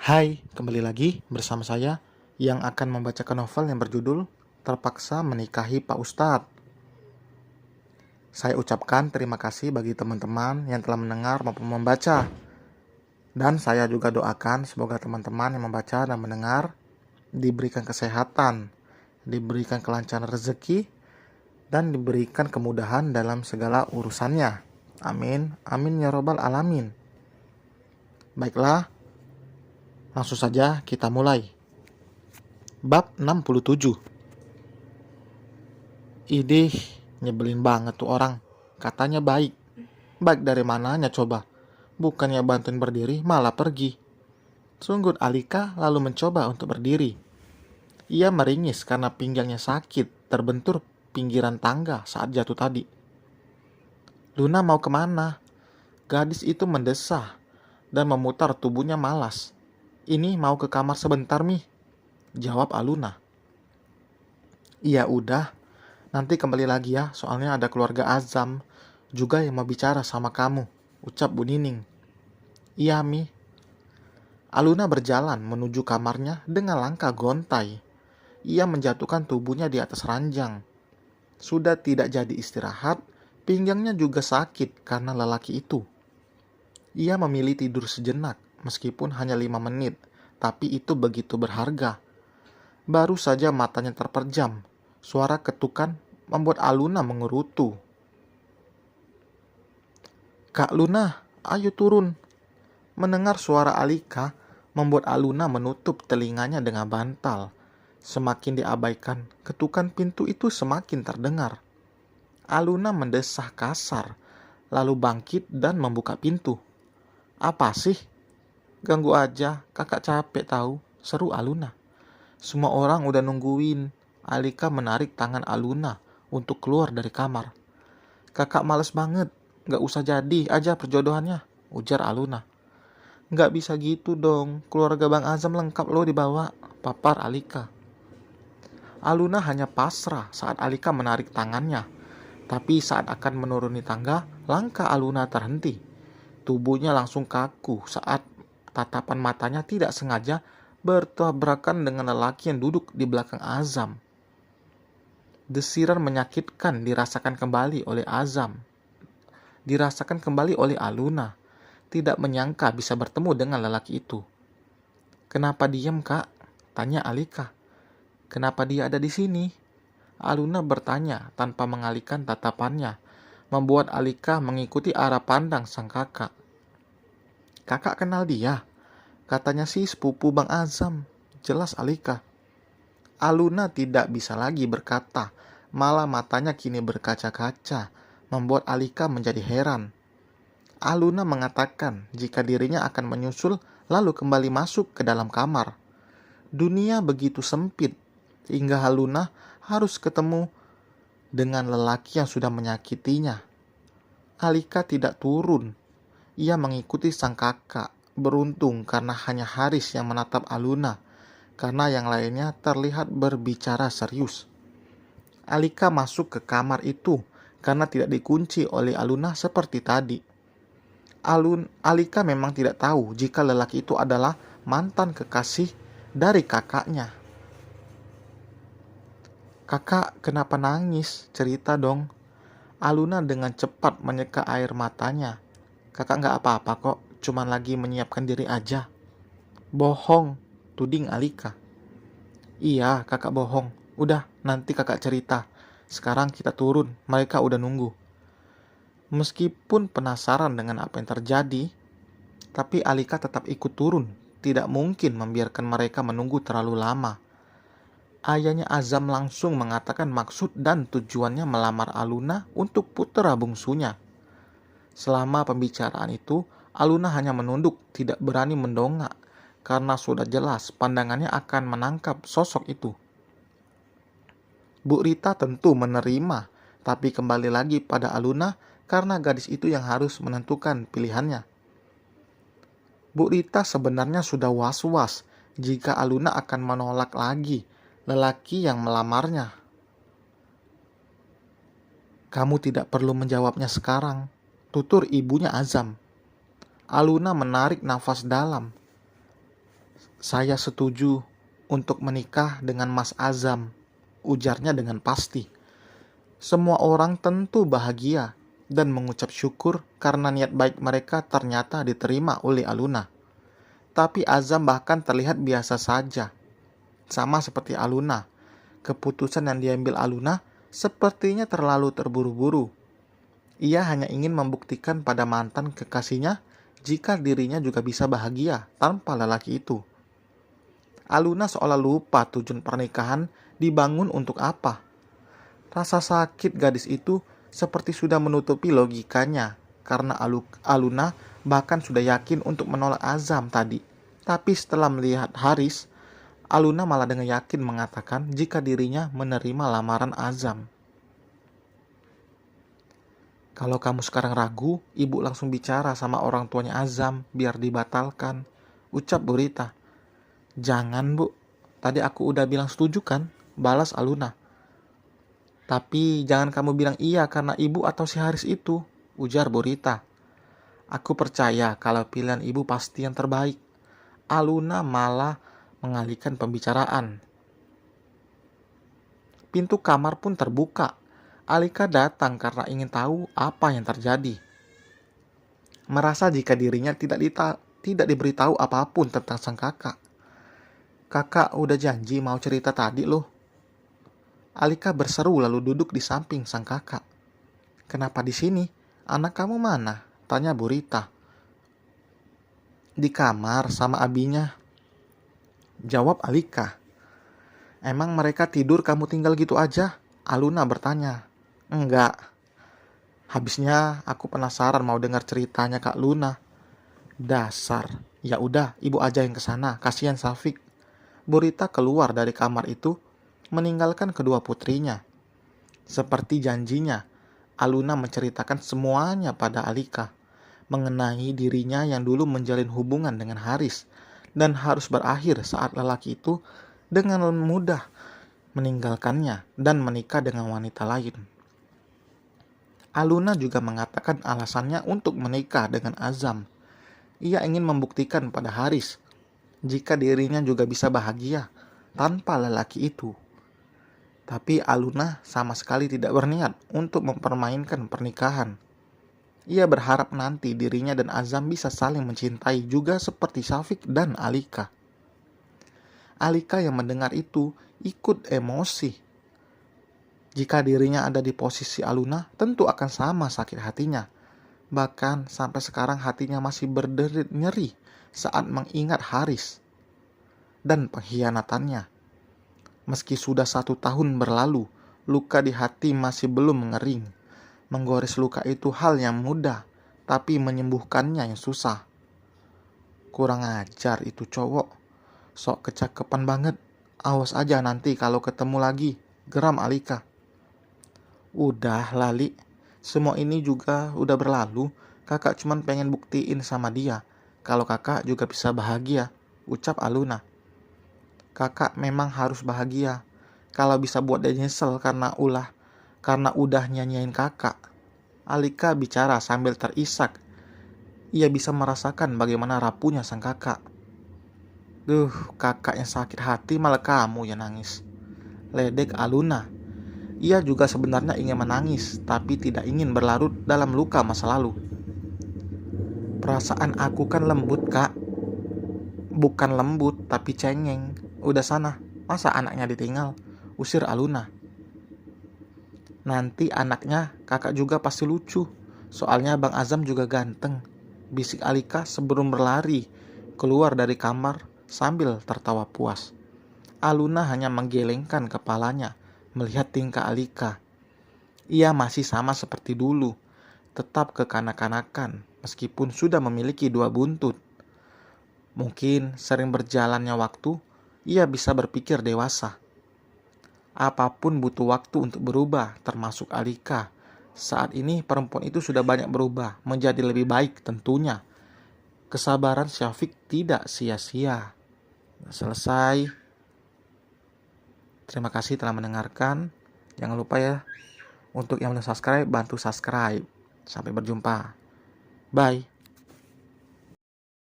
Hai, kembali lagi bersama saya yang akan membacakan novel yang berjudul Terpaksa Menikahi Pak Ustadz. Saya ucapkan terima kasih bagi teman-teman yang telah mendengar maupun membaca. Dan saya juga doakan semoga teman-teman yang membaca dan mendengar diberikan kesehatan, diberikan kelancaran rezeki, dan diberikan kemudahan dalam segala urusannya. Amin, amin ya robbal alamin. Baiklah, langsung saja kita mulai. Bab 67. Idih, nyebelin banget tuh orang. Katanya baik. Baik dari mananya coba? Bukannya bantuin berdiri, malah pergi. Sunggut Alika lalu mencoba untuk berdiri. Ia meringis karena pinggangnya sakit, terbentur pinggiran tangga saat jatuh tadi. Luna mau kemana? Gadis itu mendesah dan memutar tubuhnya malas. Ini mau ke kamar sebentar, Mi, jawab Aluna. Iya udah, nanti kembali lagi ya, soalnya ada keluarga Azam juga yang mau bicara sama kamu, ucap Bu Nining. Iya, Mi. Aluna berjalan menuju kamarnya dengan langkah gontai. Ia menjatuhkan tubuhnya di atas ranjang. Sudah tidak jadi istirahat, pinggangnya juga sakit karena lelaki itu. Ia memilih tidur sejenak, meskipun hanya 5 menit, tapi itu begitu berharga. Baru saja matanya terpejam, suara ketukan membuat Aluna mengerutu. Kak Luna, ayo turun. Mendengar suara Alika membuat Aluna menutup telinganya dengan bantal. Semakin diabaikan, ketukan pintu itu semakin terdengar. Aluna mendesah kasar, lalu bangkit dan membuka pintu. Apa sih? Ganggu aja, kakak capek tahu, seru Aluna. Semua orang udah nungguin. Alika menarik tangan Aluna untuk keluar dari kamar. Kakak males banget, gak usah jadi aja perjodohannya, ujar Aluna. Gak bisa gitu dong, keluarga Bang Azam lengkap loh dibawa, papar Alika. Aluna hanya pasrah saat Alika menarik tangannya. Tapi saat akan menuruni tangga, langkah Aluna terhenti. Tubuhnya langsung kaku saat tatapan matanya tidak sengaja bertabrakan dengan lelaki yang duduk di belakang Azam. Desiran menyakitkan dirasakan kembali oleh Azam. Dirasakan kembali oleh Aluna. Tidak menyangka bisa bertemu dengan lelaki itu. Kenapa diam, Kak? Tanya Alika. Kenapa dia ada di sini? Aluna bertanya tanpa mengalihkan tatapannya, membuat Alika mengikuti arah pandang sang kakak. Kakak kenal dia? Katanya sih sepupu Bang Azam, jelas Alika. Aluna tidak bisa lagi berkata, malah matanya kini berkaca-kaca, membuat Alika menjadi heran. Aluna mengatakan jika dirinya akan menyusul lalu kembali masuk ke dalam kamar. Dunia begitu sempit, hingga Aluna harus ketemu dengan lelaki yang sudah menyakitinya. Alika tidak turun. Ia mengikuti sang kakak. Beruntung karena hanya Haris yang menatap Aluna, karena yang lainnya terlihat berbicara serius. Alika masuk ke kamar itu karena tidak dikunci oleh Aluna seperti tadi. Alika memang tidak tahu jika lelaki itu adalah mantan kekasih dari kakaknya. Kakak, kenapa nangis? Cerita dong. Aluna dengan cepat menyeka air matanya. Kakak gak apa-apa kok, cuman lagi menyiapkan diri aja. Bohong, tuding Alika. Iya, kakak bohong. Udah, nanti kakak cerita. Sekarang kita turun, mereka udah nunggu. Meskipun penasaran dengan apa yang terjadi, tapi Alika tetap ikut turun. Tidak mungkin membiarkan mereka menunggu terlalu lama. Ayahnya Azam langsung mengatakan maksud dan tujuannya melamar Aluna untuk putra bungsunya. Selama pembicaraan itu, Aluna hanya menunduk, tidak berani mendongak, karena sudah jelas pandangannya akan menangkap sosok itu. Bu Rita tentu menerima, tapi kembali lagi pada Aluna karena gadis itu yang harus menentukan pilihannya. Bu Rita sebenarnya sudah was-was jika Aluna akan menolak lagi lelaki yang melamarnya. Kamu tidak perlu menjawabnya sekarang, tutur ibunya Azam. Aluna menarik nafas dalam. Saya setuju untuk menikah dengan Mas Azam, ujarnya dengan pasti. Semua orang tentu bahagia dan mengucap syukur karena niat baik mereka ternyata diterima oleh Aluna. Tapi Azam bahkan terlihat biasa saja. Sama seperti Aluna, keputusan yang diambil Aluna sepertinya terlalu terburu-buru. Ia hanya ingin membuktikan pada mantan kekasihnya jika dirinya juga bisa bahagia tanpa lelaki itu. Aluna seolah lupa tujuan pernikahan dibangun untuk apa. Rasa sakit gadis itu seperti sudah menutupi logikanya karena Aluna bahkan sudah yakin untuk menolak Azam tadi. Tapi setelah melihat Haris, Aluna malah dengan yakin mengatakan jika dirinya menerima lamaran Azam. Kalau kamu sekarang ragu, ibu langsung bicara sama orang tuanya Azam biar dibatalkan, ucap Burita. Jangan bu, tadi aku udah bilang setuju kan, balas Aluna. Tapi jangan kamu bilang iya karena ibu atau si Haris itu, ujar Burita. Aku percaya kalau pilihan ibu pasti yang terbaik. Aluna malah mengalihkan pembicaraan. Pintu kamar pun terbuka. Alika datang karena ingin tahu apa yang terjadi. Merasa jika dirinya tidak diberitahu apapun tentang sang kakak. Kakak udah janji mau cerita tadi loh. Alika berseru lalu duduk di samping sang kakak. Kenapa di sini? Anak kamu mana? Tanya Burita. Di kamar sama abinya. Jawab Alika. Emang mereka tidur kamu tinggal gitu aja? Aluna bertanya. Enggak. Habisnya aku penasaran mau dengar ceritanya Kak Luna. Dasar. Ya udah, ibu aja yang kesana. Kasihan Safik. Burita keluar dari kamar itu, meninggalkan kedua putrinya. Seperti janjinya, Aluna menceritakan semuanya pada Alika, mengenai dirinya yang dulu menjalin hubungan dengan Haris, dan harus berakhir saat lelaki itu dengan mudah meninggalkannya dan menikah dengan wanita lain. Aluna juga mengatakan alasannya untuk menikah dengan Azam. Ia ingin membuktikan pada Haris jika dirinya juga bisa bahagia tanpa lelaki itu. Tapi Aluna sama sekali tidak berniat untuk mempermainkan pernikahan. Ia berharap nanti dirinya dan Azam bisa saling mencintai juga seperti Syafiq dan Alika. Alika yang mendengar itu ikut emosi. Jika dirinya ada di posisi Aluna, tentu akan sama sakit hatinya. Bahkan sampai sekarang hatinya masih berderit nyeri saat mengingat Haris dan pengkhianatannya. Meski sudah 1 tahun berlalu, luka di hati masih belum mengering. Menggores luka itu hal yang mudah, tapi menyembuhkannya yang susah. Kurang ajar itu cowok, sok kecakepan banget. Awas aja nanti kalau ketemu lagi, geram Alika. Udah Lali, semua ini juga udah berlalu. Kakak cuman pengen buktiin sama dia kalau kakak juga bisa bahagia, ucap Aluna. Kakak memang harus bahagia. Kalau bisa buat dia nyesel karena udah nyanyiin kakak. Alika bicara sambil terisak. Ia bisa merasakan bagaimana rapuhnya sang kakak. Duh, kakak yang sakit hati malah kamu yang nangis. Ledek Aluna. Ia juga sebenarnya ingin menangis, tapi tidak ingin berlarut dalam luka masa lalu. Perasaan aku kan lembut, Kak. Bukan lembut, tapi cengeng. Udah sana, masa anaknya ditinggal? Usir Aluna. Nanti anaknya kakak juga pasti lucu. Soalnya Bang Azam juga ganteng. Bisik Alika sebelum berlari keluar dari kamar sambil tertawa puas. Aluna hanya menggelengkan kepalanya melihat tingkah Alika. Ia masih sama seperti dulu, tetap kekanak-kanakan meskipun sudah memiliki 2 buntut. Mungkin sering berjalannya waktu, ia bisa berpikir dewasa. Apapun butuh waktu untuk berubah, termasuk Alika. Saat ini perempuan itu sudah banyak berubah, menjadi lebih baik tentunya. Kesabaran Syafiq tidak sia-sia. Selesai. Terima kasih telah mendengarkan. Jangan lupa ya, untuk yang belum subscribe, bantu subscribe. Sampai berjumpa. Bye.